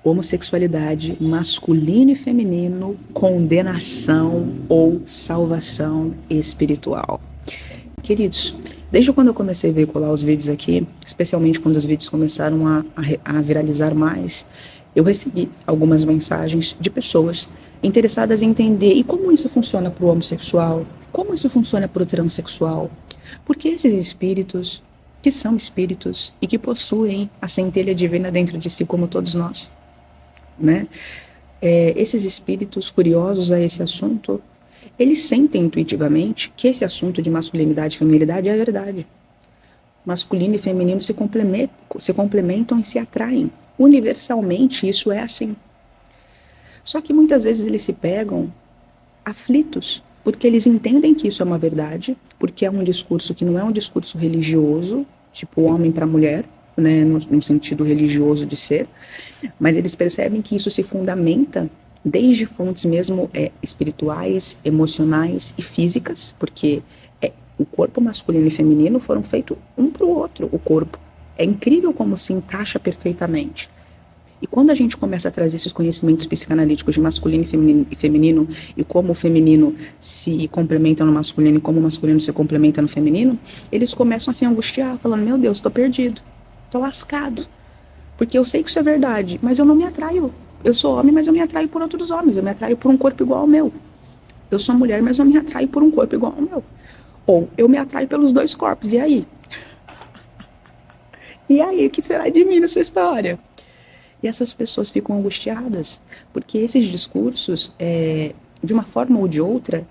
Homossexualidade, masculino e feminino, condenação ou salvação espiritual. Queridos, desde quando eu comecei a veicular os vídeos aqui, especialmente quando os vídeos começaram a viralizar mais, eu recebi algumas mensagens de pessoas interessadas em entender e como isso funciona para o homossexual, como isso funciona para o transexual, porque esses espíritos, que são espíritos e que possuem a centelha divina dentro de si, como todos nós, né? Esses espíritos curiosos a esse assunto, eles sentem intuitivamente que esse assunto de masculinidade e feminilidade é a verdade. Masculino e feminino se complementam e se atraem. Universalmente, isso é assim. Só que muitas vezes eles se pegam aflitos, porque eles entendem que isso é uma verdade, porque é um discurso que não é um discurso religioso, tipo homem para mulher, né, no sentido religioso de ser, mas eles percebem que isso se fundamenta desde fontes mesmo espirituais, emocionais e físicas, porque o corpo masculino e feminino foram feitos um para o outro, o corpo. É incrível como se encaixa perfeitamente. E quando a gente começa a trazer esses conhecimentos psicanalíticos de masculino e feminino, e como o feminino se complementa no masculino e como o masculino se complementa no feminino, eles começam a se angustiar, falando, meu Deus, estou perdido, estou lascado. Porque eu sei que isso é verdade, mas eu não me atraio. Eu sou homem, mas eu me atraio por outros homens, eu me atraio por um corpo igual ao meu. Eu sou mulher, mas eu me atraio por um corpo igual ao meu. Ou eu me atraio pelos dois corpos, e aí? E aí, o que será de mim nessa história? E essas pessoas ficam angustiadas, porque esses discursos, de uma forma ou de outra,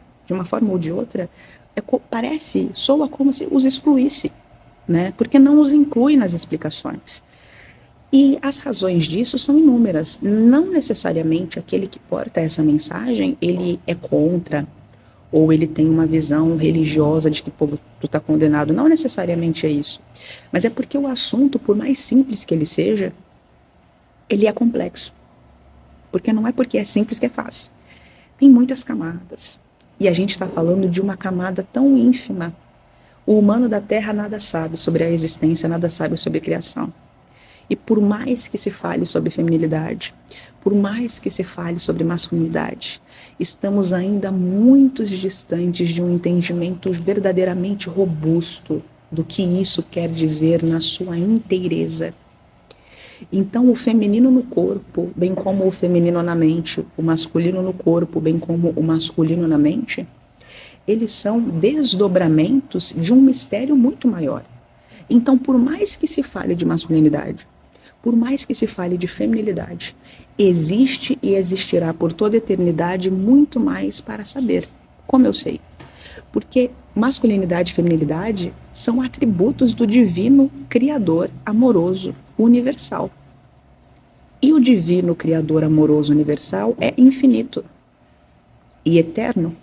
soa como se os excluísse, né? Porque não os inclui nas explicações. E as razões disso são inúmeras. Não necessariamente aquele que porta essa mensagem, ele é contra, ou ele tem uma visão religiosa de que, pô, tu tá condenado. Não necessariamente é isso. Mas é porque o assunto, por mais simples que ele seja, ele é complexo. Porque não é porque é simples que é fácil. Tem muitas camadas. E a gente está falando de uma camada tão ínfima. O humano da Terra nada sabe sobre a existência, nada sabe sobre a criação. E por mais que se fale sobre feminilidade, por mais que se fale sobre masculinidade, estamos ainda muito distantes de um entendimento verdadeiramente robusto do que isso quer dizer na sua inteireza. Então, o feminino no corpo, bem como o feminino na mente, o masculino no corpo, bem como o masculino na mente, eles são desdobramentos de um mistério muito maior. Então, por mais que se fale de masculinidade, por mais que se fale de feminilidade, existe e existirá por toda a eternidade muito mais para saber. Como eu sei? Porque masculinidade e feminilidade são atributos do divino criador amoroso universal. E o divino criador amoroso universal é infinito e eterno.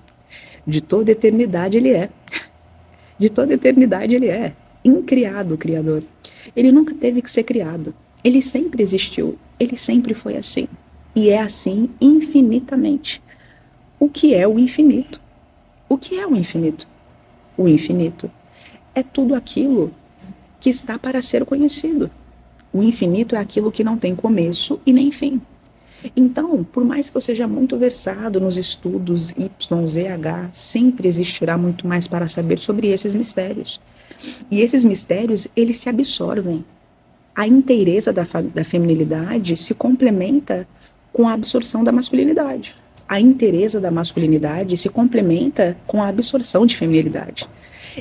De toda eternidade ele é. De toda eternidade ele é. Incriado o criador. Ele nunca teve que ser criado. Ele sempre existiu. Ele sempre foi assim. E é assim infinitamente. O que é o infinito? O que é o infinito? O infinito é tudo aquilo que está para ser conhecido. O infinito é aquilo que não tem começo e nem fim. Então, por mais que eu seja muito versado nos estudos YZH, sempre existirá muito mais para saber sobre esses mistérios. E esses mistérios, eles se absorvem. A inteireza da feminilidade se complementa com a absorção da masculinidade. A inteireza da masculinidade se complementa com a absorção de feminilidade.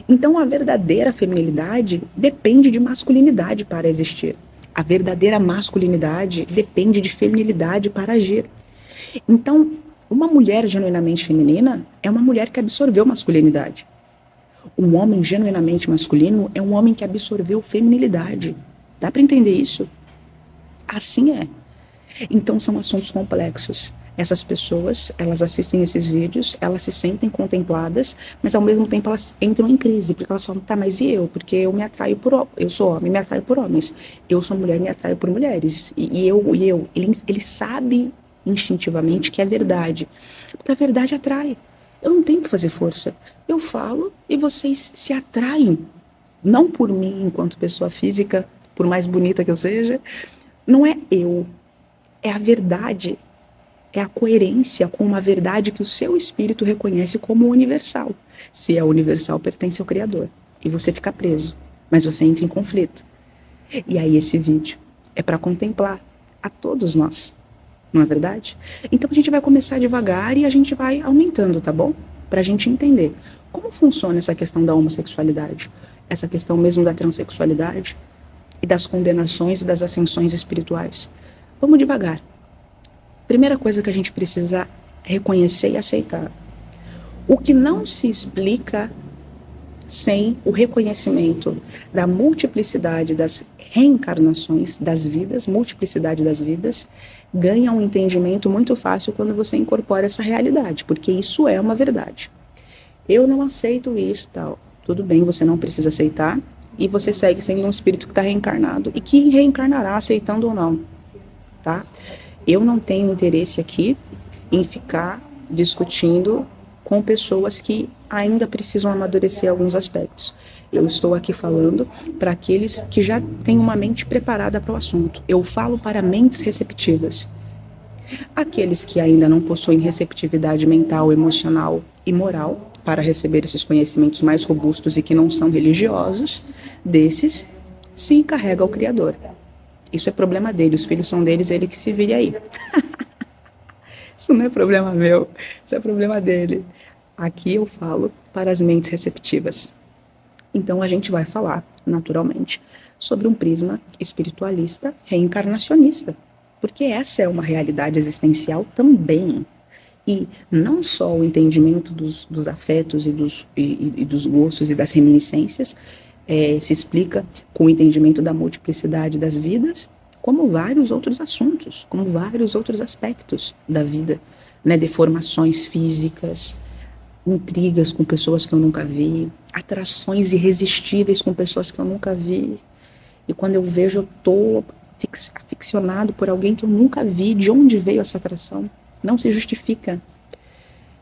Então, a verdadeira feminilidade depende de masculinidade para existir. A verdadeira masculinidade depende de feminilidade para agir. Então, uma mulher genuinamente feminina é uma mulher que absorveu masculinidade. Um homem genuinamente masculino é um homem que absorveu feminilidade. Dá para entender isso? Assim é. Então, são assuntos complexos. Essas pessoas, elas assistem esses vídeos, elas se sentem contempladas, mas ao mesmo tempo elas entram em crise, porque elas falam, tá, mas e eu? Porque eu me atraio eu sou homem, me atraio por homens. Eu sou mulher, me atraio por mulheres. Ele sabe instintivamente que é verdade. Porque a verdade atrai. Eu não tenho que fazer força. Eu falo e vocês se atraem. Não por mim, enquanto pessoa física, por mais bonita que eu seja, não é eu. é a verdade, é a coerência com uma verdade que o seu espírito reconhece como universal. Se é universal, pertence ao Criador. E você fica preso, mas você entra em conflito. E aí esse vídeo é para contemplar a todos nós, não é verdade? Então a gente vai começar devagar e a gente vai aumentando, tá bom? Para a gente entender como funciona essa questão da homossexualidade, essa questão mesmo da transexualidade e das condenações e das ascensões espirituais. Vamos devagar. Primeira coisa que a gente precisa reconhecer e aceitar. O que não se explica sem o reconhecimento da multiplicidade das reencarnações das vidas, multiplicidade das vidas, ganha um entendimento muito fácil quando você incorpora essa realidade, porque isso é uma verdade. Eu não aceito isso, tal. Tudo bem, você não precisa aceitar, e você segue sendo um espírito que está reencarnado, e que reencarnará aceitando ou não, tá? Eu não tenho interesse aqui em ficar discutindo com pessoas que ainda precisam amadurecer alguns aspectos. Eu estou aqui falando para aqueles que já têm uma mente preparada para o assunto. Eu falo para mentes receptivas. Aqueles que ainda não possuem receptividade mental, emocional e moral para receber esses conhecimentos mais robustos e que não são religiosos, desses se encarrega o Criador. Isso é problema dele, os filhos são deles, ele que se vire aí. Isso não é problema meu, isso é problema dele. Aqui eu falo para as mentes receptivas. Então a gente vai falar, naturalmente, sobre um prisma espiritualista reencarnacionista, porque essa é uma realidade existencial também. E não só o entendimento dos afetos e dos gostos e das reminiscências se explica com o entendimento da multiplicidade das vidas, como vários outros assuntos, como vários outros aspectos da vida, né? Deformações físicas, intrigas com pessoas que eu nunca vi, atrações irresistíveis com pessoas que eu nunca vi. E quando eu vejo, eu estou aficionado por alguém que eu nunca vi. De onde veio essa atração? Não se justifica.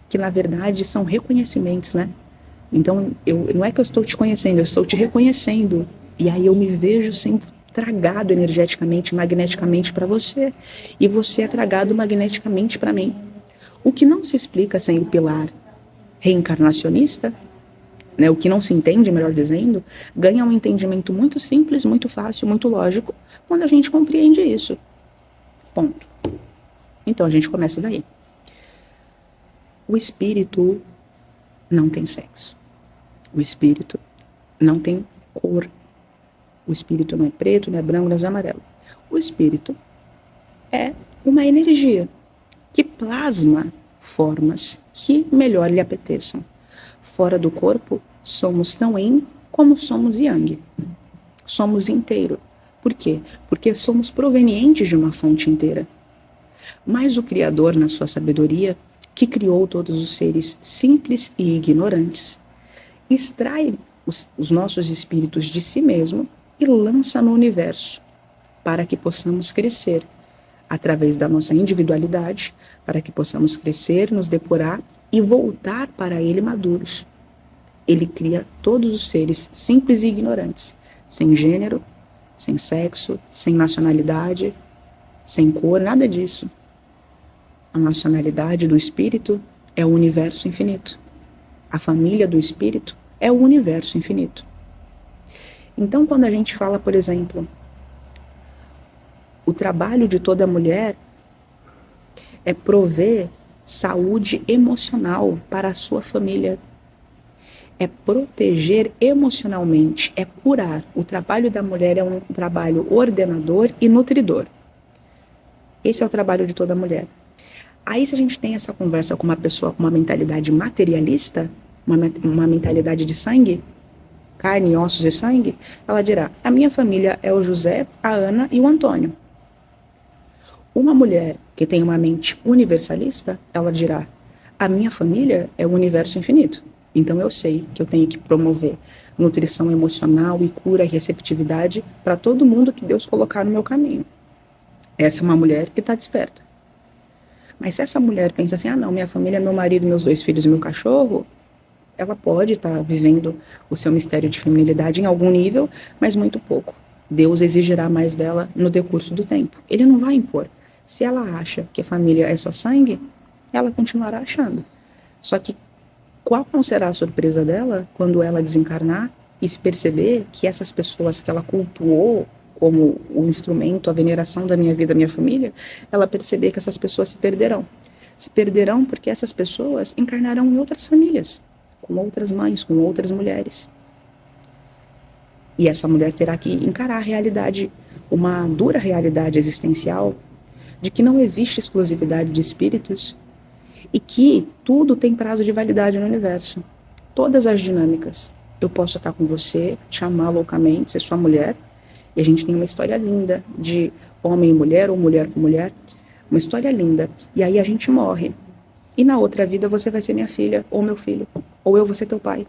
Que, na verdade, são reconhecimentos, né? Então, não é que eu estou te conhecendo, eu estou te reconhecendo. E aí eu me vejo sendo tragado energeticamente, magneticamente para você. E você é tragado magneticamente para mim. O que não se explica sem o pilar reencarnacionista, né, o que não se entende, melhor dizendo, ganha um entendimento muito simples, muito fácil, muito lógico, quando a gente compreende isso. Ponto. Então a gente começa daí. O espírito não tem sexo. O espírito não tem cor. O espírito não é preto, não é branco, não é amarelo. O espírito é uma energia que plasma formas que melhor lhe apeteçam. Fora do corpo, somos tão yin como somos yang. Somos inteiro. Por quê? Porque somos provenientes de uma fonte inteira. Mas o Criador, na sua sabedoria, que criou todos os seres simples e ignorantes, extrai os nossos espíritos de si mesmo e lança no universo, para que possamos crescer através da nossa individualidade, para que possamos crescer, nos depurar e voltar para Ele maduros. Ele cria todos os seres simples e ignorantes, sem gênero, sem sexo, sem nacionalidade, sem cor, nada disso. A nacionalidade do espírito é o universo infinito. A família do espírito é o universo infinito. Então, quando a gente fala, por exemplo, o trabalho de toda mulher é prover saúde emocional para a sua família. É proteger emocionalmente, é curar. O trabalho da mulher é um trabalho ordenador e nutridor. Esse é o trabalho de toda mulher. Aí, se a gente tem essa conversa com uma pessoa com uma mentalidade materialista, uma mentalidade de sangue, carne, ossos e sangue, ela dirá: a minha família é o José, a Ana e o Antônio. Uma mulher que tem uma mente universalista, ela dirá: a minha família é o universo infinito. Então eu sei que eu tenho que promover nutrição emocional e cura e receptividade para todo mundo que Deus colocar no meu caminho. Essa é uma mulher que está desperta. Mas se essa mulher pensa assim: ah não, minha família é meu marido, meus 2 filhos e meu cachorro, ela pode estar vivendo o seu mistério de feminilidade em algum nível, mas muito pouco. Deus exigirá mais dela no decurso do tempo. Ele não vai impor. Se ela acha que a família é só sangue, ela continuará achando. Só que qual não será a surpresa dela quando ela desencarnar e se perceber que essas pessoas que ela cultuou como o instrumento, a veneração da minha vida, da minha família, ela perceber que essas pessoas se perderão. Se perderão porque essas pessoas encarnarão em outras famílias, com outras mães, com outras mulheres. E essa mulher terá que encarar a realidade, uma dura realidade existencial, de que não existe exclusividade de espíritos e que tudo tem prazo de validade no universo. Todas as dinâmicas. Eu posso estar com você, te amar loucamente, ser sua mulher, e a gente tem uma história linda de homem e mulher, ou mulher com mulher, uma história linda. E aí a gente morre. E na outra vida você vai ser minha filha, ou meu filho, ou eu vou ser teu pai.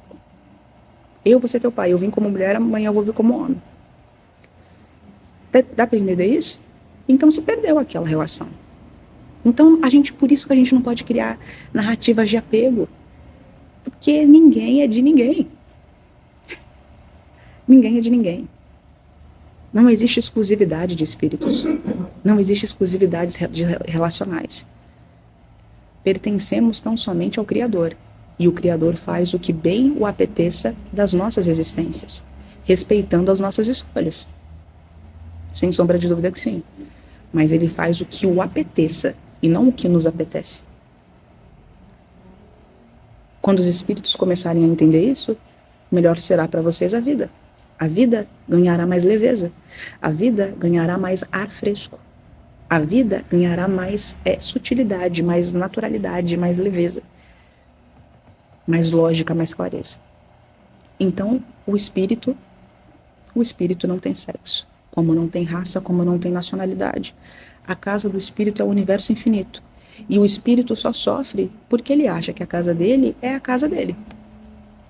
Eu vou ser teu pai, eu vim como mulher, amanhã eu vou vir como homem. Dá para entender isso? Então se perdeu aquela relação. Então, por isso que a gente não pode criar narrativas de apego, porque ninguém é de ninguém. Ninguém é de ninguém. Não existe exclusividade de espíritos. Não existe exclusividades relacionais. Pertencemos tão somente ao Criador. E o Criador faz o que bem o apeteça das nossas existências, respeitando as nossas escolhas. Sem sombra de dúvida que sim. Mas ele faz o que o apeteça e não o que nos apetece. Quando os espíritos começarem a entender isso, melhor será para vocês a vida. A vida ganhará mais leveza. A vida ganhará mais ar fresco. A vida ganhará mais sutilidade, mais naturalidade, mais leveza, mais lógica, mais clareza. Então, o espírito não tem sexo, como não tem raça, como não tem nacionalidade. A casa do espírito é o universo infinito. E o espírito só sofre porque ele acha que a casa dele é a casa dele.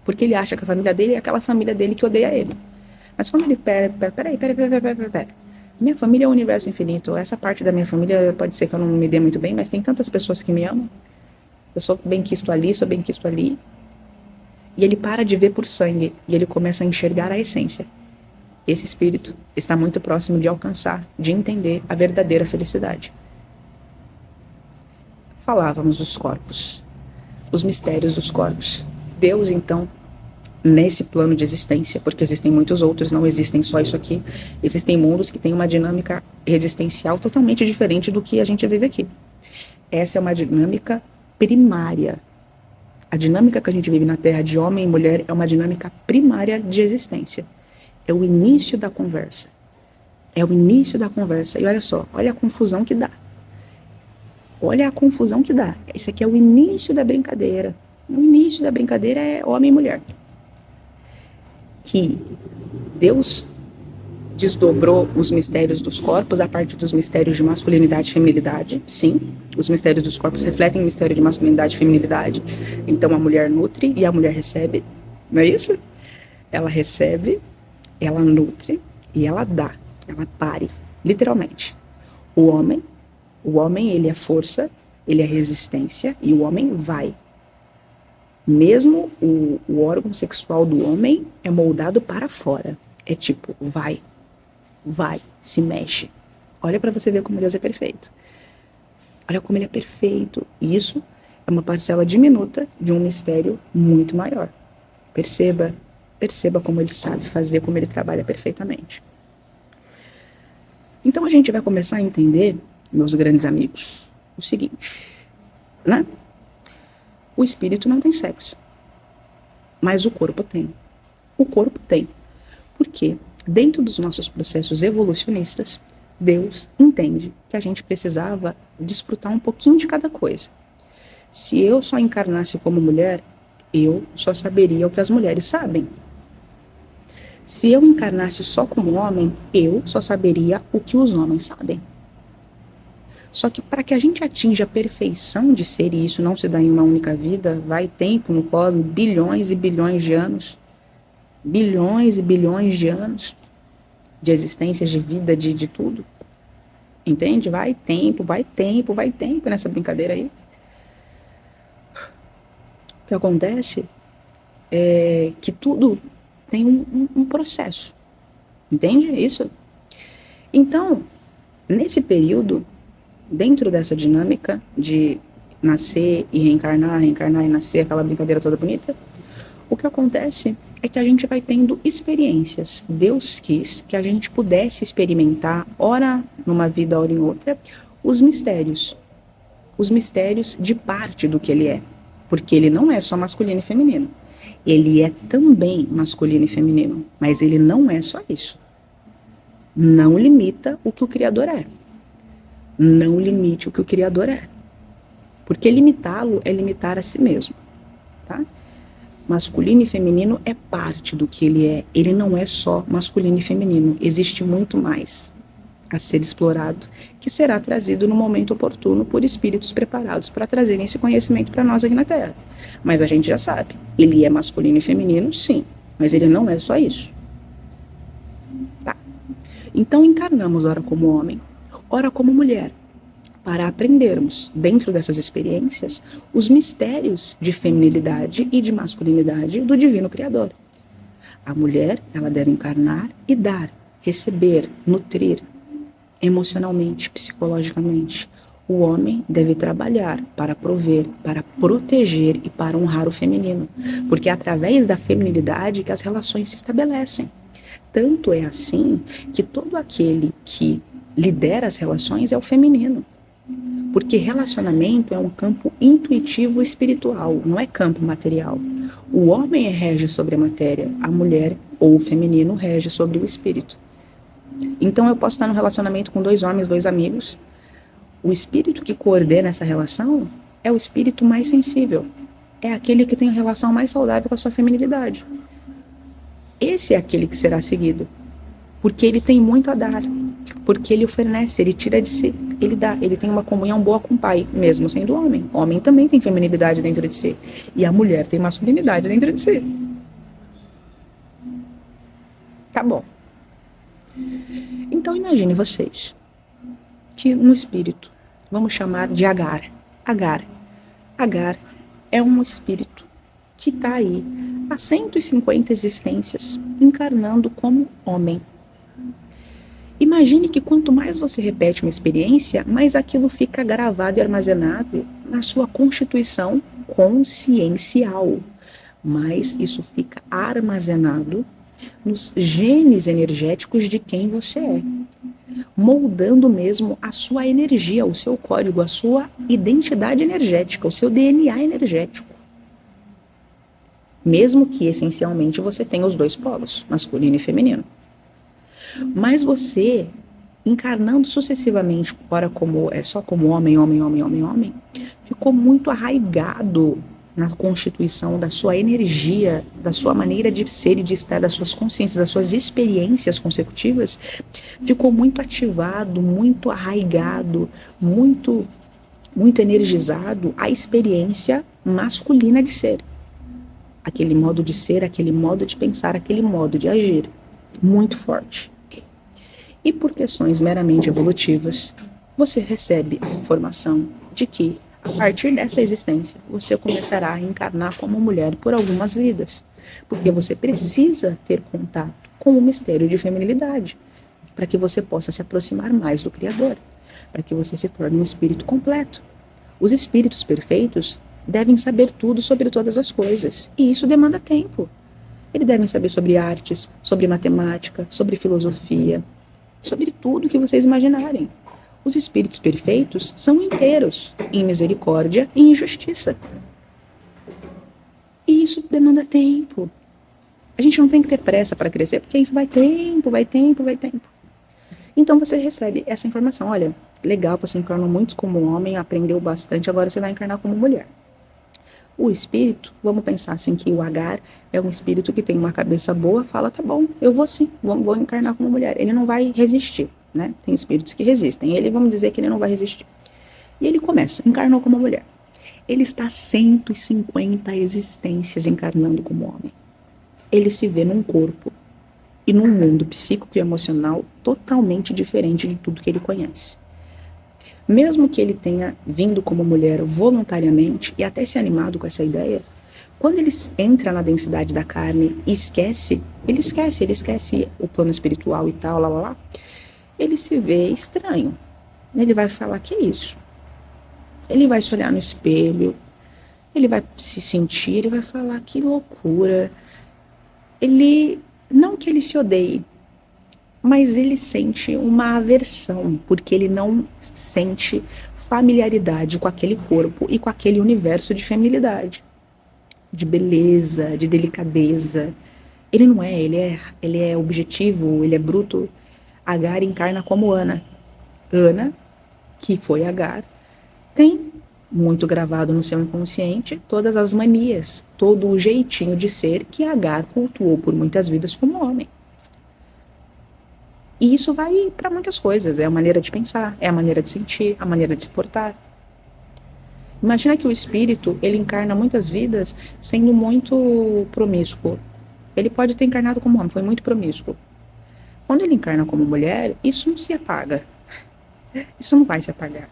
Porque ele acha que a família dele é aquela família dele que odeia ele. Mas quando ele peraí. Minha família é o universo infinito. Essa parte da minha família pode ser que eu não me dê muito bem, mas tem tantas pessoas que me amam. Eu sou bem-quisto ali, sou bem-quisto ali. E ele para de ver por sangue e ele começa a enxergar a essência. Esse espírito está muito próximo de alcançar, de entender a verdadeira felicidade. Falávamos dos corpos, os mistérios dos corpos. Deus, então, nesse plano de existência, porque existem muitos outros, não existem só isso aqui, existem mundos que têm uma dinâmica existencial totalmente diferente do que a gente vive aqui. Essa é uma dinâmica primária. A dinâmica que a gente vive na Terra de homem e mulher é uma dinâmica primária de existência. É o início da conversa. É o início da conversa. E olha só, olha a confusão que dá. Olha a confusão que dá. Esse aqui é o início da brincadeira. O início da brincadeira é homem e mulher. Que Deus desdobrou os mistérios dos corpos a partir dos mistérios de masculinidade e feminilidade. Sim, os mistérios dos corpos refletem o mistério de masculinidade e feminilidade. Então a mulher nutre e a mulher recebe. Não é isso? Ela recebe, ela nutre e ela dá. Ela pare, literalmente. O homem, ele é força, ele é resistência e o homem vai. Mesmo o órgão sexual do homem é moldado para fora. É tipo, vai, se mexe. Olha para você ver como Deus é perfeito. Olha como ele é perfeito. E isso é uma parcela diminuta de um mistério muito maior. Perceba como ele sabe fazer, como ele trabalha perfeitamente. Então a gente vai começar a entender, meus grandes amigos, o seguinte, né? O espírito não tem sexo, mas o corpo tem. O corpo tem. Por quê? Dentro dos nossos processos evolucionistas, Deus entende que a gente precisava desfrutar um pouquinho de cada coisa. Se eu só encarnasse como mulher, eu só saberia o que as mulheres sabem. Se eu encarnasse só como homem, eu só saberia o que os homens sabem. Só que para que a gente atinja a perfeição de ser, e isso não se dá em uma única vida, vai tempo no cosmos, bilhões e bilhões de anos, bilhões e bilhões de anos de existência, de vida, de tudo. Entende? Vai tempo nessa brincadeira aí. O que acontece é que tudo tem um processo. Entende isso? Então, nesse período dentro dessa dinâmica de nascer e reencarnar, reencarnar e nascer, aquela brincadeira toda bonita, o que acontece é que a gente vai tendo experiências. Deus quis que a gente pudesse experimentar, ora numa vida, ora em outra, os mistérios. Os mistérios de parte do que ele é. Porque ele não é só masculino e feminino. Ele é também masculino e feminino. Mas ele não é só isso. Não limita o que o Criador é. Não limite o que o Criador é. Porque limitá-lo é limitar a si mesmo. Tá? Masculino e feminino é parte do que ele é. Ele não é só masculino e feminino. Existe muito mais a ser explorado, que será trazido no momento oportuno por espíritos preparados para trazerem esse conhecimento para nós aqui na Terra. Mas a gente já sabe, ele é masculino e feminino, sim, mas ele não é só isso. Tá. Então encarnamos ora como homem, ora como mulher, para aprendermos, dentro dessas experiências, os mistérios de feminilidade e de masculinidade do Divino Criador. A mulher, ela deve encarnar e dar, receber, nutrir, emocionalmente, psicologicamente. O homem deve trabalhar para prover, para proteger e para honrar o feminino, porque é através da feminilidade que as relações se estabelecem. Tanto é assim que todo aquele que lidera as relações é o feminino. Porque relacionamento é um campo intuitivo espiritual, não é campo material. O homem rege sobre a matéria, a mulher ou o feminino rege sobre o espírito. Então eu posso estar num relacionamento com 2 homens, 2 amigos. O espírito que coordena essa relação é o espírito mais sensível. É aquele que tem a relação mais saudável com a sua feminilidade. Esse é aquele que será seguido. Porque ele tem muito a dar. Porque ele oferece, ele tira de si, ele dá. Ele tem uma comunhão boa com o pai, mesmo sendo homem. O homem também tem feminilidade dentro de si. E a mulher tem masculinidade dentro de si. Tá bom. Então imagine vocês que no espírito, vamos chamar de Agar. Agar é um espírito que está aí há 150 existências encarnando como homem. Imagine que quanto mais você repete uma experiência, mais aquilo fica gravado e armazenado na sua constituição consciencial. Mais isso fica armazenado nos genes energéticos de quem você é, moldando mesmo a sua energia, o seu código, a sua identidade energética, o seu DNA energético. Mesmo que essencialmente você tenha os 2 polos, masculino e feminino. Mas você, encarnando sucessivamente, ora como só como homem, ficou muito arraigado na constituição da sua energia, da sua maneira de ser e de estar, das suas consciências, das suas experiências consecutivas, ficou muito ativado, muito arraigado, muito energizado a experiência masculina de ser. Aquele modo de ser, aquele modo de pensar, aquele modo de agir, muito forte. E por questões meramente evolutivas, você recebe a informação de que, a partir dessa existência, você começará a encarnar como mulher por algumas vidas, porque você precisa ter contato com o mistério de feminilidade, para que você possa se aproximar mais do Criador, para que você se torne um espírito completo. Os espíritos perfeitos devem saber tudo sobre todas as coisas, e isso demanda tempo. Eles devem saber sobre artes, sobre matemática, sobre filosofia, sobre tudo que vocês imaginarem. Os espíritos perfeitos são inteiros em misericórdia e em justiça. E isso demanda tempo. A gente não tem que ter pressa para crescer, porque isso vai tempo. Então você recebe essa informação. Olha, legal, você encarnou muito como homem, aprendeu bastante, agora você vai encarnar como mulher. O espírito, vamos pensar assim que o Agar é um espírito que tem uma cabeça boa, fala, tá bom, eu vou sim, vou encarnar como mulher. Ele não vai resistir, né? Tem espíritos que resistem. Ele, vamos dizer que ele não vai resistir. E ele começa, encarnou como mulher. Ele está 150 existências encarnando como homem. Ele se vê num corpo e num mundo psíquico e emocional totalmente diferente de tudo que ele conhece. Mesmo que ele tenha vindo como mulher voluntariamente e até se animado com essa ideia, quando ele entra na densidade da carne e ele esquece o plano espiritual e tal, ele se vê estranho. Ele vai falar, que isso? Ele vai se olhar no espelho, ele vai se sentir, ele vai falar, que loucura. Ele, não que ele se odeie, mas ele sente uma aversão, porque ele não sente familiaridade com aquele corpo e com aquele universo de feminilidade, de beleza, de delicadeza. Ele não é, ele é objetivo, ele é bruto. Agar encarna como Ana. Ana, que foi Agar, tem muito gravado no seu inconsciente todas as manias, todo o jeitinho de ser que Agar cultuou por muitas vidas como homem. E isso vai para muitas coisas, é a maneira de pensar, é a maneira de sentir, a maneira de se portar. Imagina que o espírito, ele encarna muitas vidas sendo muito promíscuo. Ele pode ter encarnado como homem, foi muito promíscuo. Quando ele encarna como mulher, isso não se apaga. Isso não vai se apagar.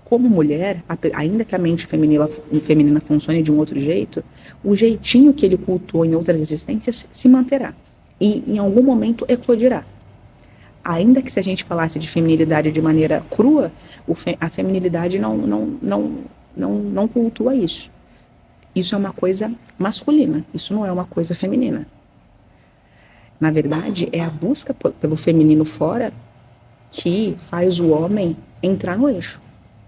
Como mulher, ainda que a mente feminina funcione de um outro jeito, o jeitinho que ele cultuou em outras existências se manterá. E em algum momento eclodirá. Ainda que se a gente falasse de feminilidade de maneira crua, a feminilidade não cultua isso. Isso é uma coisa masculina, isso não é uma coisa feminina. Na verdade, é a busca pelo feminino fora que faz o homem entrar no eixo,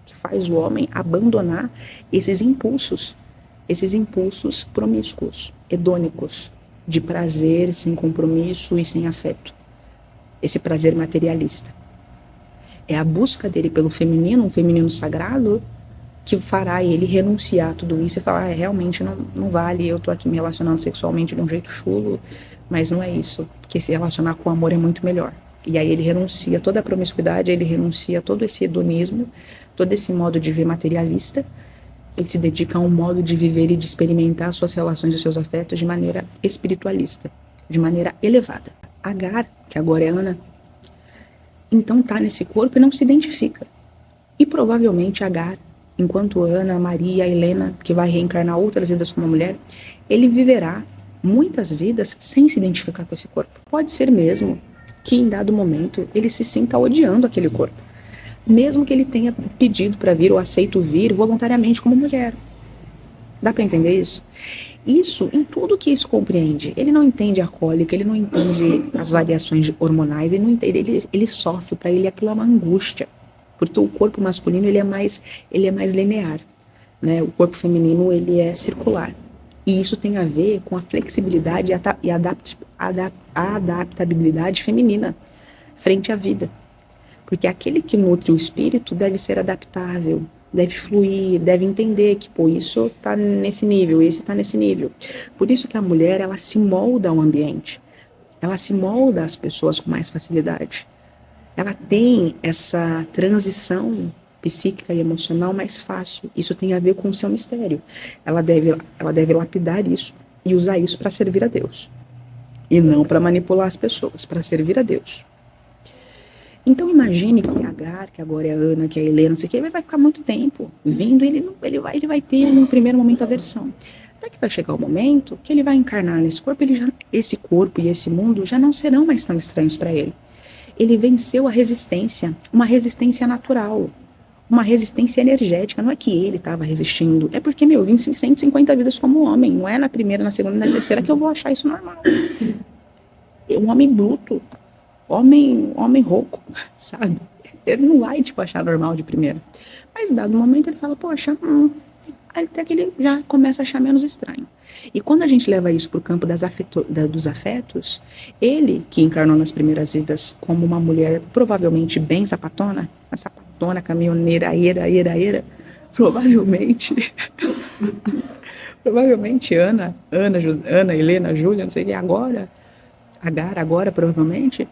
que faz o homem abandonar esses impulsos promíscuos, hedônicos, de prazer sem compromisso e sem afeto. Esse prazer materialista. É a busca dele pelo feminino, um feminino sagrado, que fará ele renunciar a tudo isso e falar, realmente não vale, eu tô aqui me relacionando sexualmente de um jeito chulo, mas não é isso, porque se relacionar com o amor é muito melhor. E aí ele renuncia a toda a promiscuidade, ele renuncia a todo esse hedonismo, todo esse modo de ver materialista, ele se dedica a um modo de viver e de experimentar suas relações e seus afetos de maneira espiritualista, de maneira elevada. Agar, que agora é Ana, então está nesse corpo e não se identifica. E provavelmente Agar, enquanto Ana, Maria, Helena, que vai reencarnar outras vidas como mulher, ele viverá muitas vidas sem se identificar com esse corpo. Pode ser mesmo que em dado momento ele se sinta odiando aquele corpo, mesmo que ele tenha pedido para vir ou aceito vir voluntariamente como mulher. Dá para entender isso? Isso, em tudo que isso compreende. Ele não entende a cólica, ele não entende as variações hormonais, ele não entende, ele sofre, para ele aquilo é uma angústia, porque o corpo masculino ele é mais linear, né? O corpo feminino ele é circular. E isso tem a ver com a flexibilidade e a adaptabilidade feminina frente à vida. Porque aquele que nutre o espírito deve ser adaptável, deve fluir, deve entender que, isso está nesse nível, esse está nesse nível. Por isso que a mulher, ela se molda ao ambiente. Ela se molda às pessoas com mais facilidade. Ela tem essa transição psíquica e emocional mais fácil. Isso tem a ver com o seu mistério. Ela deve lapidar isso e usar isso para servir a Deus. E não para manipular as pessoas, para servir a Deus. Então imagine que Agar, que agora é a Ana, que é a Helena, não sei o que, ele vai ficar muito tempo vindo, ele vai ter num primeiro momento aversão. Até que vai chegar o momento que ele vai encarnar nesse corpo, esse corpo e esse mundo já não serão mais tão estranhos para ele. Ele venceu a resistência, uma resistência natural, uma resistência energética. Não é que ele estava resistindo, é porque, eu vim 150 vidas como homem, não é na primeira, na segunda, na terceira que eu vou achar isso normal. Um homem bruto, homem rouco, sabe? Ele não vai, achar normal de primeira. Mas, dado um momento, ele fala, poxa, até que ele já começa a achar menos estranho. E quando a gente leva isso para o campo dos afetos, ele, que encarnou nas primeiras vidas como uma mulher provavelmente bem sapatona, a sapatona, caminhoneira, aeira, provavelmente Ana, Helena, Júlia, não sei o que, Agar agora, provavelmente,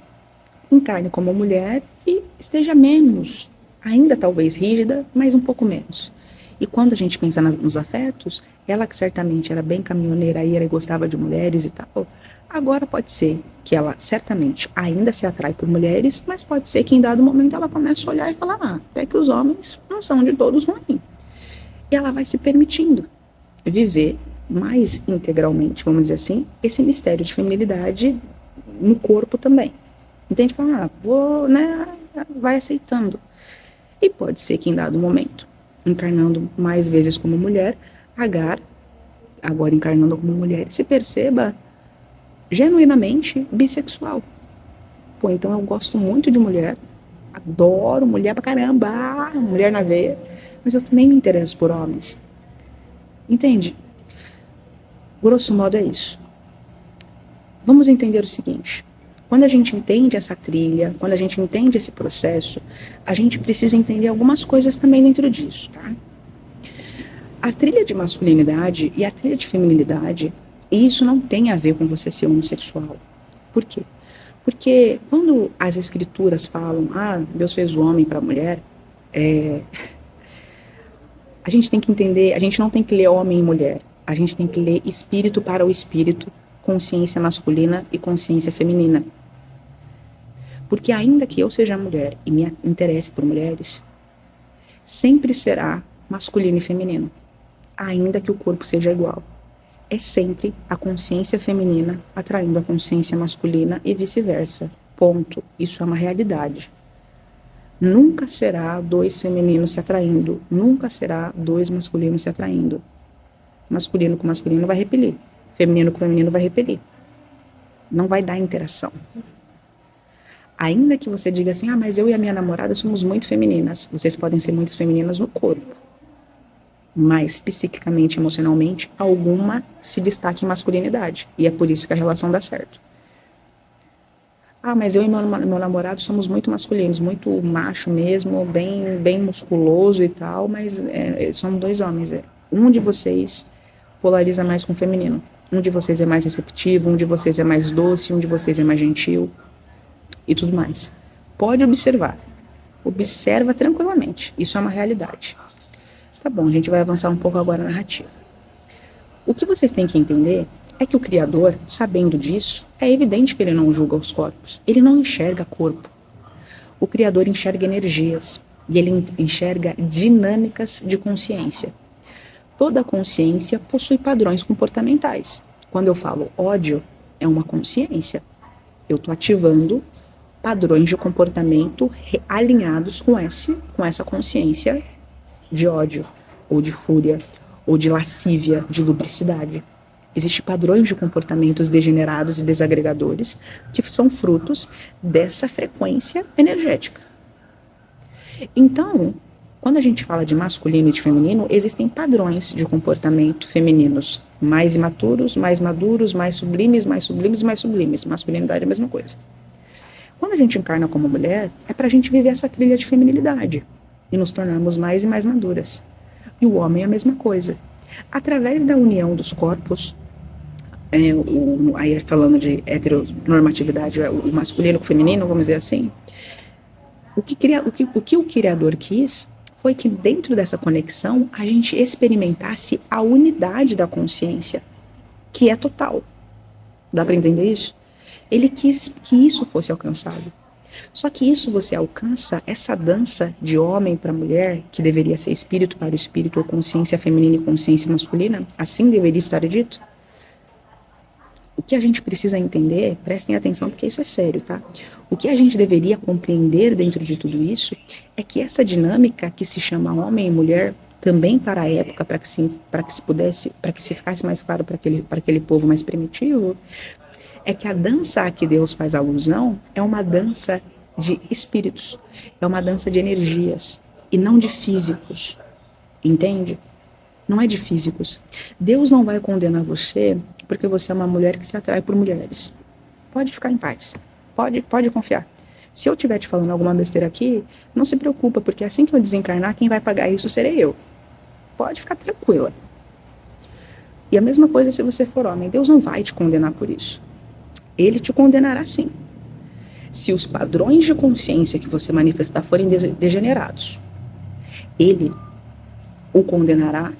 encarne como mulher e esteja menos, ainda talvez rígida, mas um pouco menos. E quando a gente pensa nos afetos, ela que certamente era bem caminhoneira e gostava de mulheres e tal, agora pode ser que ela certamente ainda se atrai por mulheres, mas pode ser que em dado momento ela comece a olhar e falar, até que os homens não são de todos ruins. E ela vai se permitindo viver mais integralmente, vamos dizer assim, esse mistério de feminilidade no corpo também. Então a gente fala, vai aceitando. E pode ser que em dado momento, encarnando mais vezes como mulher, Agar, agora encarnando como mulher, se perceba genuinamente bissexual. Pô, então eu gosto muito de mulher, adoro mulher pra caramba, mulher na veia, mas eu também me interesso por homens. Entende? Grosso modo é isso. Vamos entender o seguinte: quando a gente entende essa trilha, quando a gente entende esse processo, a gente precisa entender algumas coisas também dentro disso, tá? A trilha de masculinidade e a trilha de feminilidade, isso não tem a ver com você ser homossexual. Por quê? Porque quando as escrituras falam, Deus fez o homem para a mulher, a gente tem que entender, a gente não tem que ler homem e mulher, a gente tem que ler espírito para o espírito, consciência masculina e consciência feminina. Porque ainda que eu seja mulher e me interesse por mulheres, sempre será masculino e feminino, ainda que o corpo seja igual. É sempre a consciência feminina atraindo a consciência masculina e vice-versa. Ponto. Isso é uma realidade. Nunca será dois femininos se atraindo, nunca será dois masculinos se atraindo. Masculino com masculino vai repelir, feminino com feminino vai repelir. Não vai dar interação. Ainda que você diga assim, mas eu e a minha namorada somos muito femininas. Vocês podem ser muito femininas no corpo, mas psiquicamente, emocionalmente, alguma se destaca em masculinidade. E é por isso que a relação dá certo. Mas eu e meu namorado somos muito masculinos, muito macho mesmo, bem musculoso e tal, mas somos dois homens. Um de vocês polariza mais com o feminino. Um de vocês é mais receptivo, um de vocês é mais doce, um de vocês é mais gentil e tudo mais. Pode observar. Observa tranquilamente. Isso é uma realidade. Tá bom, a gente vai avançar um pouco agora na narrativa. O que vocês têm que entender é que o Criador, sabendo disso, é evidente que ele não julga os corpos. Ele não enxerga corpo. O Criador enxerga energias e ele enxerga dinâmicas de consciência. Toda consciência possui padrões comportamentais. Quando eu falo ódio, é uma consciência. Eu estou ativando padrões de comportamento alinhados com essa consciência de ódio, ou de fúria, ou de lascívia, de lubricidade. Existem padrões de comportamentos degenerados e desagregadores que são frutos dessa frequência energética. Então, quando a gente fala de masculino e de feminino, existem padrões de comportamento femininos mais imaturos, mais maduros, mais sublimes, mais sublimes, mais sublimes. Masculinidade é a mesma coisa. Quando a gente encarna como mulher, é para a gente viver essa trilha de feminilidade e nos tornarmos mais e mais maduras. E o homem é a mesma coisa. Através da união dos corpos, aí falando de heteronormatividade, o masculino com o feminino, vamos dizer assim, o que o Criador quis foi que dentro dessa conexão a gente experimentasse a unidade da consciência, que é total. Dá para entender isso? Ele quis que isso fosse alcançado. Só que isso você alcança, essa dança de homem para mulher, que deveria ser espírito para o espírito, ou consciência feminina e consciência masculina, assim deveria estar dito. O que a gente precisa entender, prestem atenção porque isso é sério, tá? O que a gente deveria compreender dentro de tudo isso é que essa dinâmica que se chama homem e mulher, também para a época, para que se ficasse mais claro para aquele povo mais primitivo, é que a dança a que Deus faz alusão é uma dança de espíritos, é uma dança de energias e não de físicos, entende? Não é de físicos. Deus não vai condenar você porque você é uma mulher que se atrai por mulheres. Pode ficar em paz, pode confiar. Se eu estiver te falando alguma besteira aqui, não se preocupa, porque assim que eu desencarnar, quem vai pagar isso serei eu. Pode ficar tranquila. E a mesma coisa se você for homem, Deus não vai te condenar por isso. Ele te condenará sim. Se os padrões de consciência que você manifestar forem degenerados, ele o condenará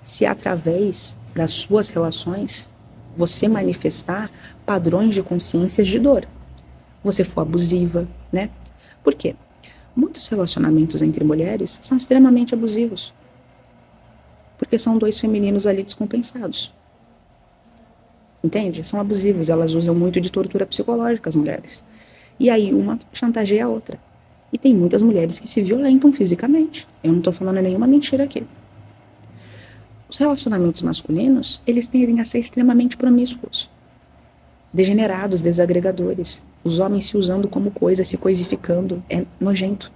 se através das suas relações você manifestar padrões de consciências de dor. Você for abusiva, né? Por quê? Muitos relacionamentos entre mulheres são extremamente abusivos. Porque são dois femininos ali descompensados. Entende? São abusivos, elas usam muito de tortura psicológica, as mulheres. E aí uma chantageia a outra. E tem muitas mulheres que se violentam fisicamente. Eu não estou falando nenhuma mentira aqui. Os relacionamentos masculinos, eles tendem a ser extremamente promíscuos, degenerados, desagregadores. Os homens se usando como coisa, se coisificando. É nojento.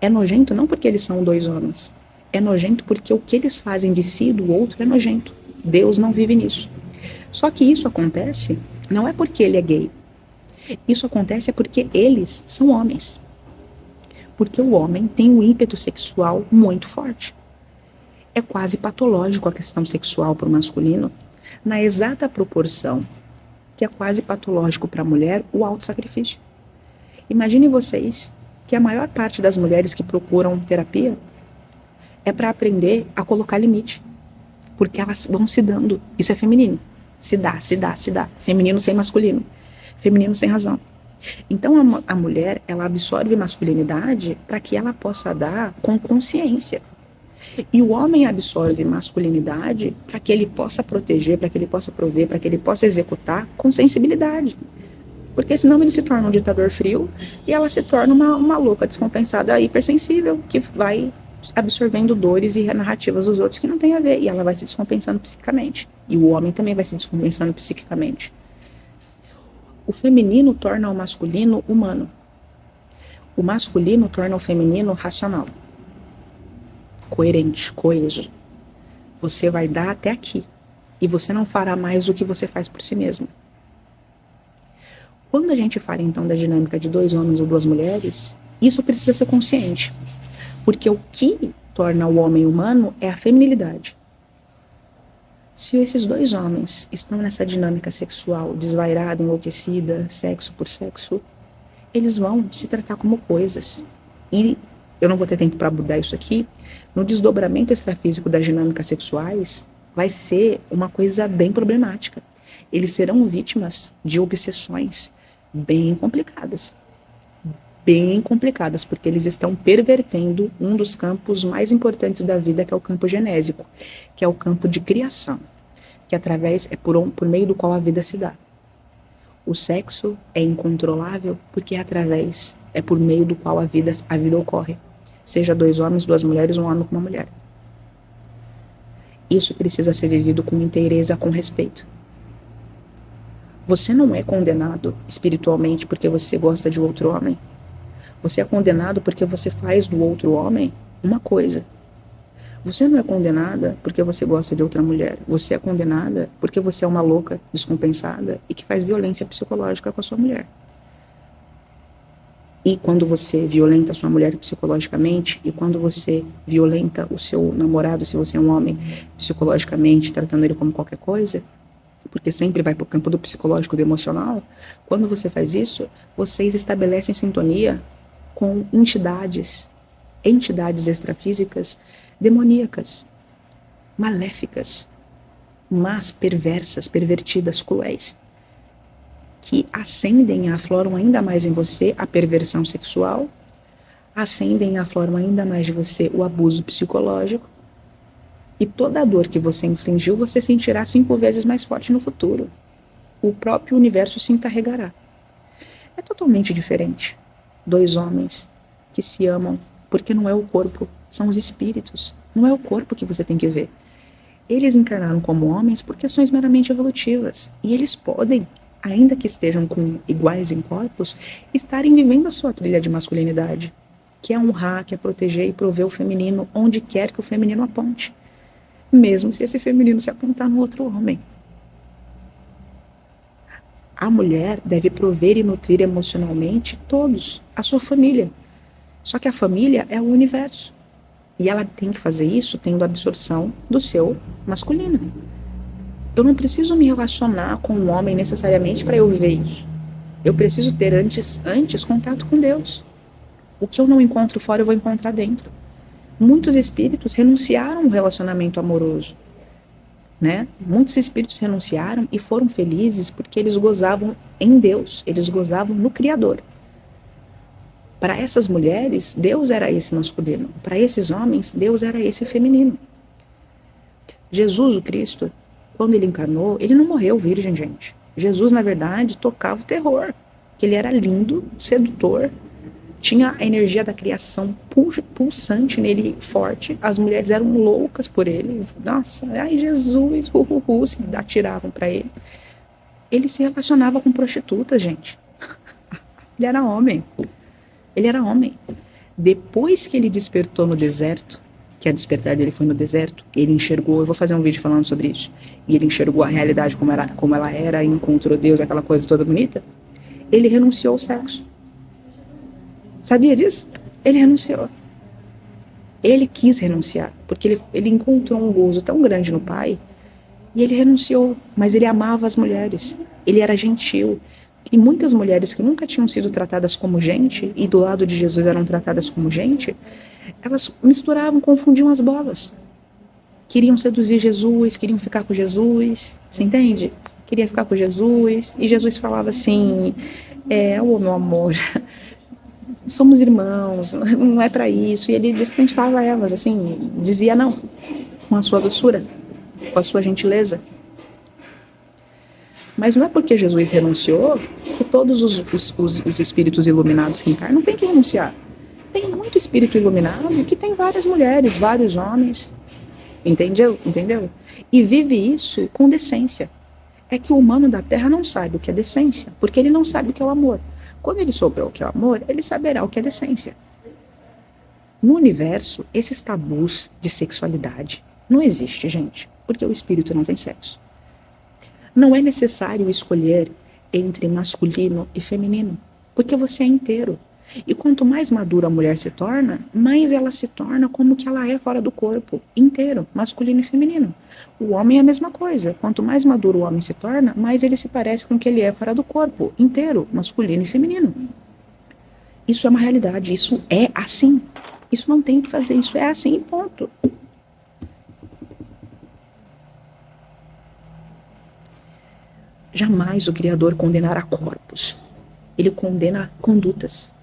É nojento não porque eles são dois homens. É nojento porque o que eles fazem de si e do outro é nojento. Deus não vive nisso. Só que isso acontece não é porque ele é gay. Isso acontece porque eles são homens. Porque o homem tem um ímpeto sexual muito forte. É quase patológico a questão sexual para o masculino, na exata proporção que é quase patológico para a mulher o autossacrifício. Imagine vocês que a maior parte das mulheres que procuram terapia é para aprender a colocar limite, porque elas vão se dando. Isso é feminino. Se dá, se dá, se dá. Feminino sem masculino. Feminino sem razão. Então a mulher, ela absorve masculinidade para que ela possa dar com consciência. E o homem absorve masculinidade para que ele possa proteger, para que ele possa prover, para que ele possa executar com sensibilidade. Porque senão ele se torna um ditador frio e ela se torna uma louca descompensada hipersensível que vai absorvendo dores e narrativas dos outros que não tem a ver. E ela vai se descompensando psiquicamente. E o homem também vai se descompensando psiquicamente. O feminino torna o masculino humano. O masculino torna o feminino racional. Coerente, coeso. Você vai dar até aqui. E você não fará mais do que você faz por si mesmo. Quando a gente fala então da dinâmica de dois homens ou duas mulheres, isso precisa ser consciente. Porque o que torna o homem humano é a feminilidade. Se esses dois homens estão nessa dinâmica sexual desvairada, enlouquecida, sexo por sexo, eles vão se tratar como coisas. E eu não vou ter tempo para abordar isso aqui. No desdobramento extrafísico das dinâmicas sexuais, vai ser uma coisa bem problemática. Eles serão vítimas de obsessões bem complicadas. Bem complicadas, porque eles estão pervertendo um dos campos mais importantes da vida, que é o campo genésico, que é o campo de criação, que por meio do qual a vida se dá. O sexo é incontrolável porque é por meio do qual a vida ocorre. Seja dois homens, duas mulheres, um homem com uma mulher. Isso precisa ser vivido com inteireza, com respeito. Você não é condenado espiritualmente porque você gosta de outro homem. Você é condenado porque você faz do outro homem uma coisa. Você não é condenada porque você gosta de outra mulher. Você é condenada porque você é uma louca descompensada e que faz violência psicológica com a sua mulher. E quando você violenta a sua mulher psicologicamente, e quando você violenta o seu namorado, se você é um homem, psicologicamente, tratando ele como qualquer coisa, porque sempre vai para o campo do psicológico, do emocional, quando você faz isso, vocês estabelecem sintonia com entidades extrafísicas demoníacas, maléficas, más, perversas, pervertidas, cruéis, que acendem e afloram ainda mais em você a perversão sexual, acendem e afloram ainda mais de você o abuso psicológico, e toda a dor que você infligiu, você sentirá 5 vezes mais forte no futuro. O próprio universo se encarregará. É totalmente diferente. Dois homens que se amam, porque não é o corpo, são os espíritos. Não é o corpo que você tem que ver. Eles encarnaram como homens por questões meramente evolutivas. E eles podem, ainda que estejam iguais em corpos, estarem vivendo a sua trilha de masculinidade, que é honrar, que é proteger e prover o feminino onde quer que o feminino aponte. Mesmo se esse feminino se apontar no outro homem. A mulher deve prover e nutrir emocionalmente todos, a sua família. Só que a família é o universo. E ela tem que fazer isso tendo absorção do seu masculino. Eu não preciso me relacionar com um homem necessariamente para eu viver isso. Eu preciso ter antes contato com Deus. O que eu não encontro fora, eu vou encontrar dentro. Muitos espíritos renunciaram ao relacionamento amoroso, né? Muitos espíritos renunciaram e foram felizes porque eles gozavam em Deus, eles gozavam no Criador. Para essas mulheres, Deus era esse masculino. Para esses homens, Deus era esse feminino. Jesus, o Cristo, quando ele encarnou, ele não morreu virgem, gente. Jesus, na verdade, tocava o terror. Que ele era lindo, sedutor, tinha a energia da criação pulsante nele, forte. As mulheres eram loucas por ele. Nossa, ai Jesus, se atiravam para ele. Ele se relacionava com prostitutas, gente. Ele era homem. Ele era homem. Depois que ele despertou no deserto, que a despertar dele foi no deserto, ele enxergou, eu vou fazer um vídeo falando sobre isso, e ele enxergou a realidade como ela era, e encontrou Deus, aquela coisa toda bonita, ele renunciou ao sexo. Sabia disso? Ele renunciou. Ele quis renunciar, porque ele encontrou um gozo tão grande no Pai, e ele renunciou, mas ele amava as mulheres, ele era gentil. E muitas mulheres que nunca tinham sido tratadas como gente, e do lado de Jesus eram tratadas como gente, elas misturavam, confundiam as bolas. Queriam seduzir Jesus, queriam ficar com Jesus, você entende? Queria ficar com Jesus, e Jesus falava assim, meu amor, somos irmãos, não é para isso. E ele dispensava elas, assim, dizia não, com a sua doçura, com a sua gentileza. Mas não é porque Jesus renunciou que todos os espíritos iluminados que encarnam têm que renunciar. Tem muito espírito iluminado que tem várias mulheres, vários homens, entendeu? E vive isso com decência. É que o humano da Terra não sabe o que é decência, porque ele não sabe o que é o amor. Quando ele souber o que é o amor, ele saberá o que é decência. No universo, esses tabus de sexualidade não existem, gente, porque o espírito não tem sexo. Não é necessário escolher entre masculino e feminino, porque você é inteiro. E quanto mais madura a mulher se torna, mais ela se torna como que ela é fora do corpo, inteiro, masculino e feminino. O homem é a mesma coisa. Quanto mais maduro o homem se torna, mais ele se parece com o que ele é fora do corpo, inteiro, masculino e feminino. Isso é uma realidade, isso é assim. Isso não tem o que fazer, isso é assim, ponto. Jamais o Criador condenará corpos. Ele condena condutas.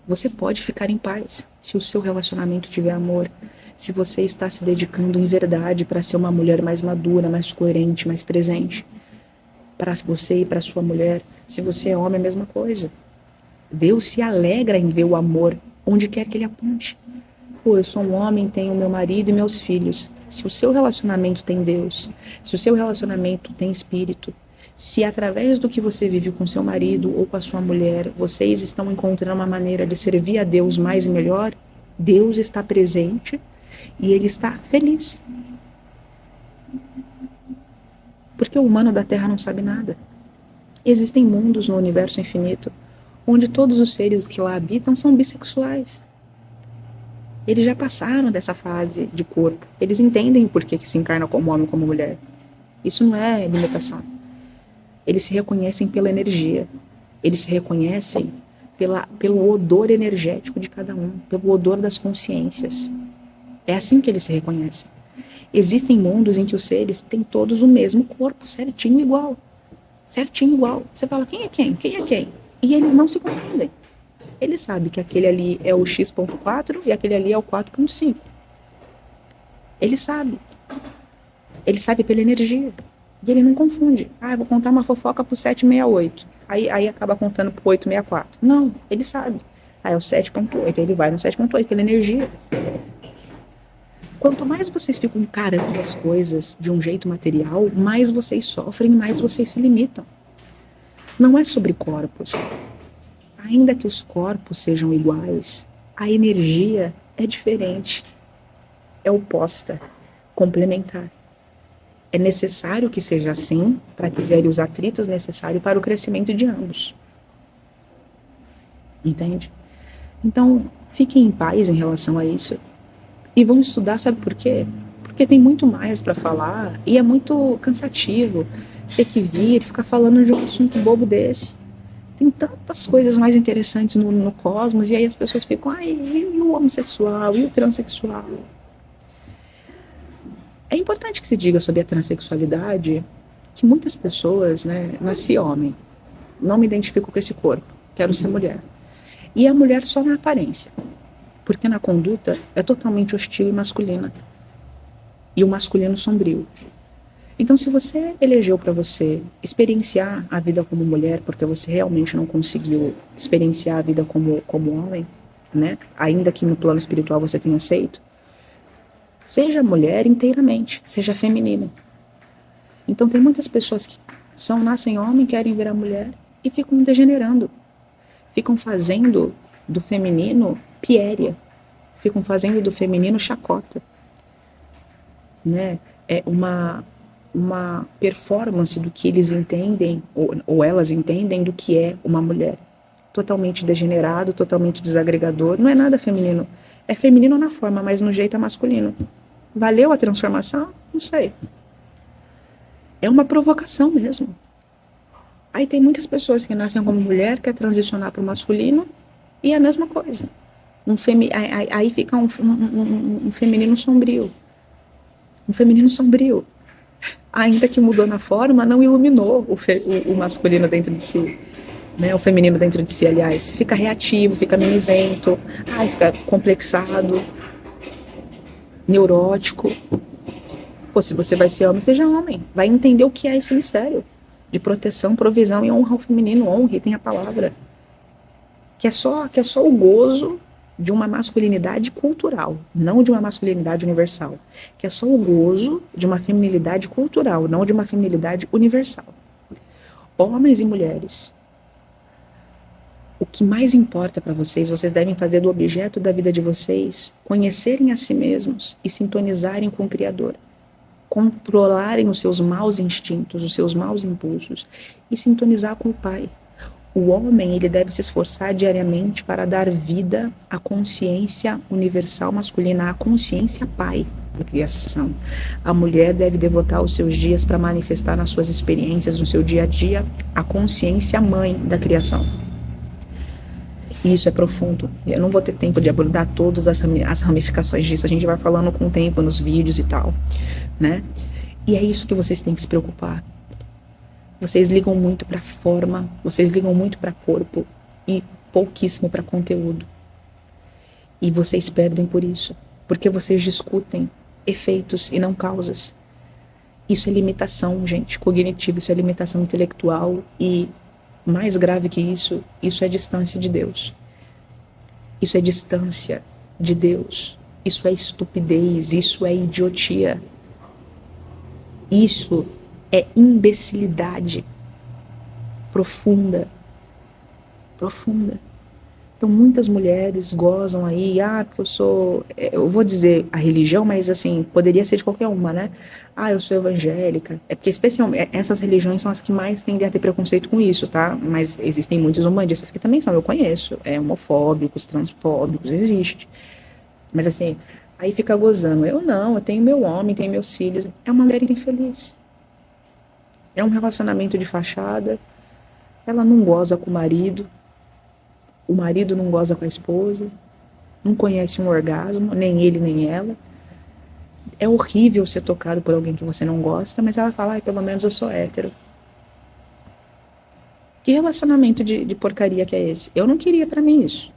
Você pode ficar em paz se o seu relacionamento tiver amor, se você está se dedicando em verdade para ser uma mulher mais madura, mais coerente, mais presente. Para você e para sua mulher, se você é homem, é a mesma coisa. Deus se alegra em ver o amor onde quer que ele aponte. Pô, eu sou um homem, tenho meu marido e meus filhos. Se o seu relacionamento tem Deus, se o seu relacionamento tem espírito, se através do que você vive com seu marido ou com a sua mulher, vocês estão encontrando uma maneira de servir a Deus mais e melhor, Deus está presente e ele está feliz. Porque o humano da Terra não sabe nada. Existem mundos no universo infinito onde todos os seres que lá habitam são bissexuais. Eles já passaram dessa fase de corpo. Eles entendem por que se encarna como homem ou como mulher. Isso não é limitação. Eles se reconhecem pela energia. Eles se reconhecem pelo odor energético de cada um, pelo odor das consciências. É assim que eles se reconhecem. Existem mundos em que os seres têm todos o mesmo corpo, certinho igual. Certinho igual. Você fala, quem é quem? Quem é quem? E eles não se confundem. Ele sabe que aquele ali é o X.4 e aquele ali é o 4.5. Ele sabe. Ele sabe pela energia. E ele não confunde. Eu vou contar uma fofoca pro 768. Aí acaba contando pro 864. Não, ele sabe. É o 7.8. Ele vai no 7.8 pela energia. Quanto mais vocês ficam encarando as coisas de um jeito material, mais vocês sofrem, mais vocês se limitam. Não é sobre corpos. Ainda que os corpos sejam iguais, a energia é diferente, é oposta, complementar. É necessário que seja assim para que gere os atritos necessários para o crescimento de ambos. Entende? Então, fiquem em paz em relação a isso. E vão estudar, sabe por quê? Porque tem muito mais para falar e é muito cansativo ter que vir e ficar falando de um assunto bobo desse. Tem tantas coisas mais interessantes no cosmos, e aí as pessoas ficam, e o homossexual, e o transexual? É importante que se diga sobre a transexualidade, que muitas pessoas, nasci homem, não me identifico com esse corpo, quero ser mulher. E a mulher só na aparência, porque na conduta é totalmente hostil e masculina. E o masculino sombrio. Então, se você elegeu para você experienciar a vida como mulher, porque você realmente não conseguiu experienciar a vida como homem, né? Ainda que no plano espiritual você tenha aceito, seja mulher inteiramente, seja feminina. Então, tem muitas pessoas que nascem homem, querem virar mulher e ficam degenerando. Ficam fazendo do feminino piéria. Ficam fazendo do feminino chacota. Né? É uma performance do que eles entendem, ou elas entendem, do que é uma mulher. Totalmente degenerado, totalmente desagregador. Não é nada feminino. É feminino na forma, mas no jeito é masculino. Valeu a transformação? Não sei. É uma provocação mesmo. Aí tem muitas pessoas que nascem como mulher, quer transicionar para o masculino, e é a mesma coisa. Aí fica um feminino sombrio. Um feminino sombrio. Ainda que mudou na forma, não iluminou o masculino dentro de si. Né? O feminino dentro de si, aliás. Fica reativo, fica mimizento, fica complexado, neurótico. Pô, se você vai ser homem, seja homem. Vai entender o que é esse mistério de proteção, provisão e honra ao feminino. Honre, tem a palavra. Que é só o gozo de uma masculinidade cultural, não de uma masculinidade universal. Que é só o gozo de uma feminilidade cultural, não de uma feminilidade universal. Homens e mulheres, o que mais importa para vocês, vocês devem fazer do objeto da vida de vocês, conhecerem a si mesmos e sintonizarem com o Criador. Controlarem os seus maus instintos, os seus maus impulsos e sintonizar com o Pai. O homem, ele deve se esforçar diariamente para dar vida à consciência universal masculina, à consciência pai da criação. A mulher deve devotar os seus dias para manifestar nas suas experiências, no seu dia a dia, a consciência mãe da criação. E isso é profundo. Eu não vou ter tempo de abordar todas as ramificações disso. A gente vai falando com o tempo nos vídeos e tal, né? E é isso que vocês têm que se preocupar. Vocês ligam muito para forma, vocês ligam muito para corpo e pouquíssimo para conteúdo. E vocês perdem por isso, porque vocês discutem efeitos e não causas. Isso é limitação, gente, cognitiva, isso é limitação intelectual e, mais grave que isso é distância de Deus. Isso é distância de Deus. Isso é estupidez, isso é idiotia. Isso é imbecilidade profunda. Profunda. Então, muitas mulheres gozam aí, eu vou dizer a religião, mas assim, poderia ser de qualquer uma, né? Eu sou evangélica. É porque, especialmente, essas religiões são as que mais tendem a ter preconceito com isso, tá? Mas existem muitos umbandistas que também são, eu conheço. Homofóbicos, transfóbicos, existe. Mas assim, aí fica gozando. Eu tenho meu homem, tenho meus filhos. É uma mulher infeliz. É um relacionamento de fachada. Ela não goza com o marido não goza com a esposa, não conhece um orgasmo, nem ele nem ela. É horrível ser tocado por alguém que você não gosta, mas ela fala, pelo menos eu sou hétero. Que relacionamento de porcaria que é esse? Eu não queria pra mim isso.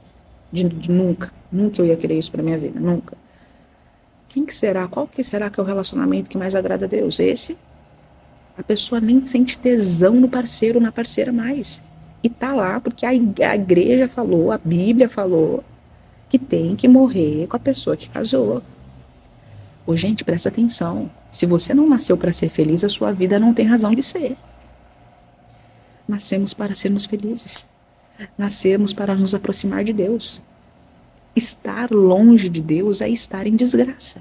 Nunca eu ia querer isso pra minha vida, nunca. Qual que será que é o relacionamento que mais agrada a Deus? Esse? A pessoa nem sente tesão no parceiro, na parceira mais. E tá lá porque a igreja falou, a Bíblia falou que tem que morrer com a pessoa que casou. Ô, gente, presta atenção. Se você não nasceu para ser feliz, a sua vida não tem razão de ser. Nascemos para sermos felizes. Nascemos para nos aproximar de Deus. Estar longe de Deus é estar em desgraça.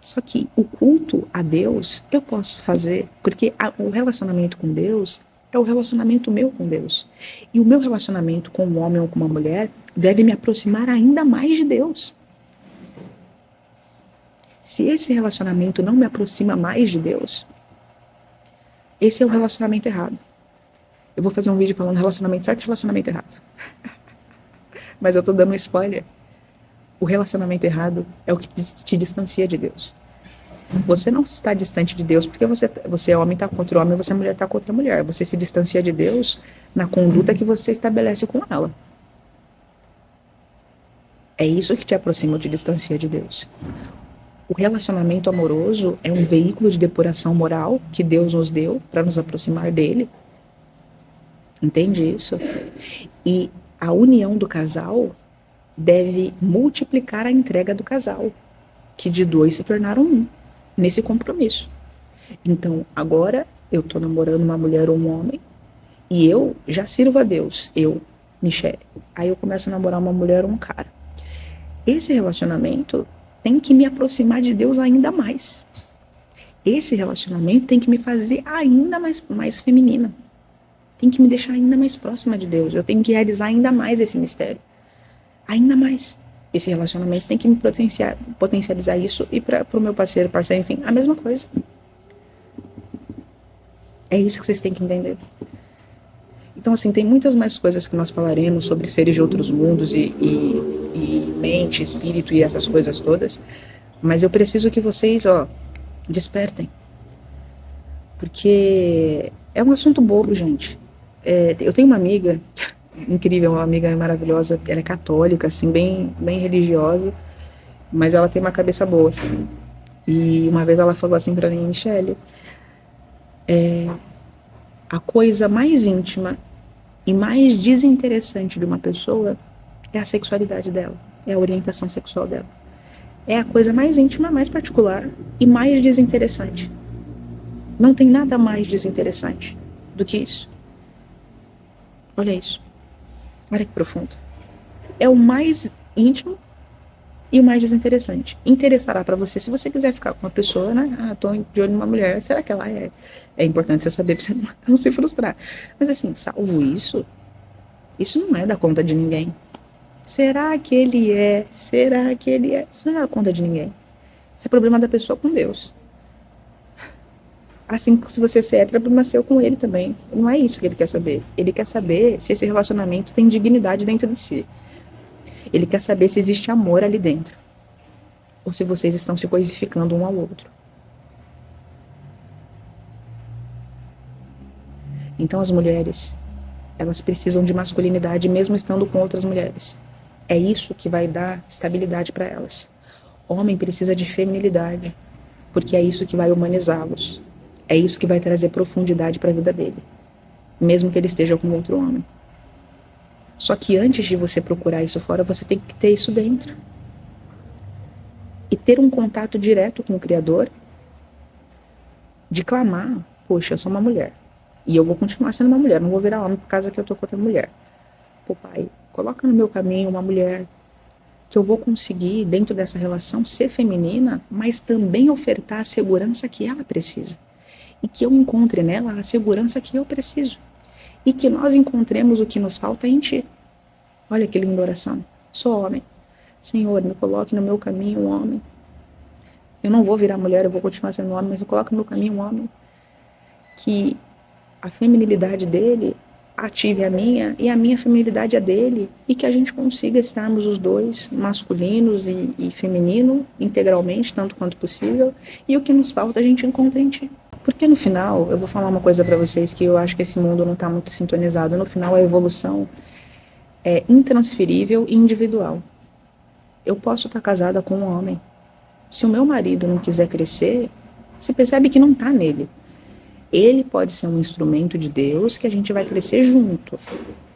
Só que o culto a Deus eu posso fazer, porque o relacionamento com Deus é o relacionamento meu com Deus. E o meu relacionamento com um homem ou com uma mulher deve me aproximar ainda mais de Deus. Se esse relacionamento não me aproxima mais de Deus, esse é o relacionamento errado. Eu vou fazer um vídeo falando relacionamento certo e relacionamento errado. Mas eu tô dando um spoiler. O relacionamento errado é o que te distancia de Deus. Você não está distante de Deus porque você é homem, está contra o homem, você é mulher, está contra a mulher. Você se distancia de Deus na conduta que você estabelece com ela. É isso que te aproxima ou te distancia de Deus. O relacionamento amoroso é um veículo de depuração moral que Deus nos deu para nos aproximar dele. Entende isso? E a união do casal deve multiplicar a entrega do casal, que de dois se tornaram um, nesse compromisso. Então, agora eu estou namorando uma mulher ou um homem, e eu já sirvo a Deus, eu, Michele. Aí eu começo a namorar uma mulher ou um cara. Esse relacionamento tem que me aproximar de Deus ainda mais. Esse relacionamento tem que me fazer ainda mais feminina. Tem que me deixar ainda mais próxima de Deus. Eu tenho que realizar ainda mais esse mistério. Ainda mais. Esse relacionamento tem que me potencializar isso, e para o meu parceiro, enfim, a mesma coisa. É isso que vocês têm que entender. Então, assim, tem muitas mais coisas que nós falaremos sobre seres de outros mundos e mente, espírito e essas coisas todas, mas eu preciso que vocês, despertem. Porque é um assunto bobo, gente. Eu tenho uma amiga incrível, uma amiga maravilhosa, ela é católica, assim, bem religiosa, mas ela tem uma cabeça boa. E uma vez ela falou assim pra mim: Michele, a coisa mais íntima e mais desinteressante de uma pessoa é a sexualidade dela, é a orientação sexual dela. É a coisa mais íntima, mais particular e mais desinteressante. Não tem nada mais desinteressante do que isso. Olha isso. Olha que profundo. É o mais íntimo e o mais desinteressante. Interessará para você se você quiser ficar com uma pessoa, né? Tô de olho numa mulher. Será que ela é? É importante você saber para você não se frustrar. Mas assim, salvo isso não é da conta de ninguém. Será que ele é? Será que ele é? Isso não é da conta de ninguém. Isso é problema da pessoa com Deus. Assim, se você ser hétero, é problema seu com ele também. Não é isso que ele quer saber. Ele quer saber se esse relacionamento tem dignidade dentro de si. Ele quer saber se existe amor ali dentro. Ou se vocês estão se coisificando um ao outro. Então as mulheres, elas precisam de masculinidade mesmo estando com outras mulheres. É isso que vai dar estabilidade para elas. O homem precisa de feminilidade, porque é isso que vai humanizá-los. É isso que vai trazer profundidade para a vida dele, mesmo que ele esteja com outro homem. Só que antes de você procurar isso fora, você tem que ter isso dentro. E ter um contato direto com o Criador, de clamar: poxa, eu sou uma mulher, e eu vou continuar sendo uma mulher, não vou virar homem por causa que eu tô com outra mulher. Pô, pai, coloca no meu caminho uma mulher que eu vou conseguir, dentro dessa relação, ser feminina, mas também ofertar a segurança que ela precisa. E que eu encontre nela a segurança que eu preciso. E que nós encontremos o que nos falta em ti. Olha que linda oração. Sou homem. Senhor, me coloque no meu caminho um homem. Eu não vou virar mulher, eu vou continuar sendo homem, mas eu coloco no meu caminho um homem. Que a feminilidade dele ative a minha e a minha feminilidade a dele, e que a gente consiga estarmos os dois, masculinos e feminino, integralmente, tanto quanto possível, e o que nos falta a gente encontra em ti. Porque no final, eu vou falar uma coisa para vocês que eu acho que esse mundo não está muito sintonizado. No final, a evolução é intransferível e individual. Eu posso estar casada com um homem. Se o meu marido não quiser crescer, você percebe que não está nele. Ele pode ser um instrumento de Deus que a gente vai crescer junto.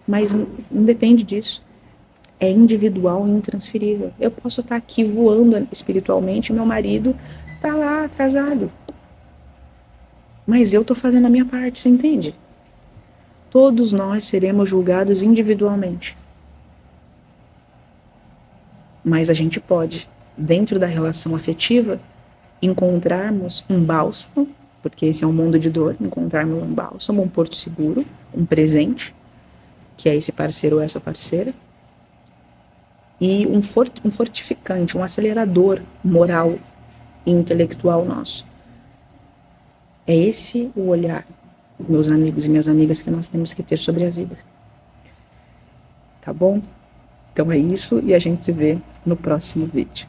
Mas não depende disso. É individual e intransferível. Eu posso estar aqui voando espiritualmente e meu marido está lá atrasado. Mas eu estou fazendo a minha parte, você entende? Todos nós seremos julgados individualmente. Mas a gente pode, dentro da relação afetiva, encontrarmos um bálsamo, porque esse é um mundo de dor, encontrarmos um bálsamo, um porto seguro, um presente, que é esse parceiro ou essa parceira, e um fortificante, um acelerador moral e intelectual nosso. É esse o olhar, meus amigos e minhas amigas, que nós temos que ter sobre a vida. Tá bom? Então é isso, e a gente se vê no próximo vídeo.